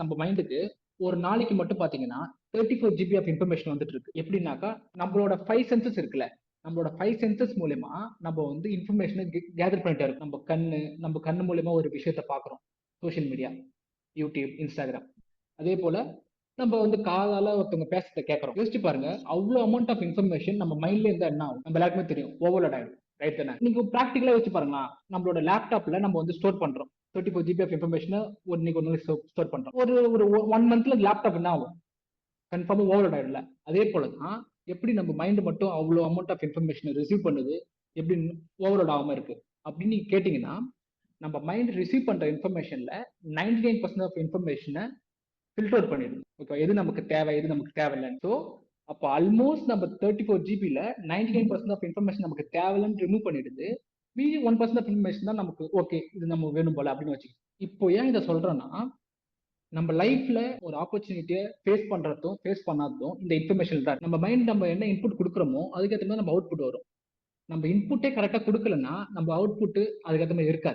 நம்ம மைண்டுக்கு ஒரு நாளைக்கு மட்டும் பாத்தீங்கன்னா 34 ஜிபி ஆஃப் இன்ஃபர்மேஷன் வந்துட்டு இருக்கு. எப்படின்னாக்கா நம்மளோட 5 சென்சஸ் இருக்குல்ல, நம்மளோட 5 சென்சஸ் மூலயமா நம்ம வந்து இன்ஃபர்மேஷனை கேதர் பண்ணிட்டே இருக்கோம். நம்ம கண்ணு மூலயமா ஒரு விஷயத்த பாக்குறோம். Social media, YouTube, Instagram. அதே போல நம்ம வந்து காதால ஒருத்தவங்க பேசுறத கேட்கறோம். யோசிச்சு பாருங்க, அவ்வளவு அமௌண்ட் ஆஃப் இன்ஃபர்மேஷன் நம்ம மைண்ட்ல இருந்தா என்ன ஆகும்? நம்ம எல்லாருக்குமே தெரியும், ஓவர்லோட் ஆயிடும். ரைட் தானே? நீங்க பிராக்டிகலா யோசிச்சு பாருங்களா, நம்மளோட லேப்டாப்ல நம்ம வந்து ஸ்டோர் பண்றோம் 34 ஜிபி ஆஃப் இன்ஃபர்மேஷன் ஒரு நாளைக்கு ஸ்டோர் பண்றோம். ஒரு ஒரு 1 மந்த்ல லேப்டாப் என்ன ஆகும்? கன்ஃபார்மா ஓவர்லோட் ஆயிடும்ல. அதே போலதான் எப்படி நம்ம மைண்ட் மட்டும் அவ்வளவு அமௌண்ட் ஆஃப் இன்ஃபர்மேஷன் ரிசீவ் பண்ணுது, எப்படி ஓவர்லோட் ஆகாம இருக்கு அப்படின்னு நீங்க கேட்டீங்கன்னா, நம்ம மைண்ட் ரிசீவ் பண்ற இன்ஃபர்மேஷன்ல 99% ஆஃப் இன்ஃபர்மேஷனை ஃபில்டர் பண்ணிடுது. ஓகே, எது நமக்கு தேவை, எது நமக்கு தேவையில்லைன்னு. ஸோ அப்போ ஆல்மோஸ்ட் நம்ம 34 ஜிபில 99% ஆஃப் இன்ஃபர்மேஷன் நமக்கு தேவையில்லைன்னு ரிமூவ் பண்ணிடுது. மீதி 1% ஆஃப் இன்ஃபர்மேஷன் தான் நமக்கு ஓகே, இது நம்ம வேணும் போல அப்படின்னு வச்சுக்கோங்க. இப்போ ஏன் இதை சொல்றேன்னா, நம்ம லைஃப்ல ஒரு ஆப்பர்ச்சுனிட்டியை ஃபேஸ் பண்றதும் ஃபேஸ் பண்ணாததும் இந்த இன்ஃபர்மேஷன் தான். நம்ம மைண்ட் நம்ம என்ன இன்புட் கொடுக்குறோமோ அதுக்கேற்ற மாதிரி நம்ம அவுட்புட் வரும். நம்ம இன்புட்டே கரெக்டா கொடுக்கலன்னா நம்ம அவுட்புட் அதுக்கேற்ற மாதிரி இருக்காது.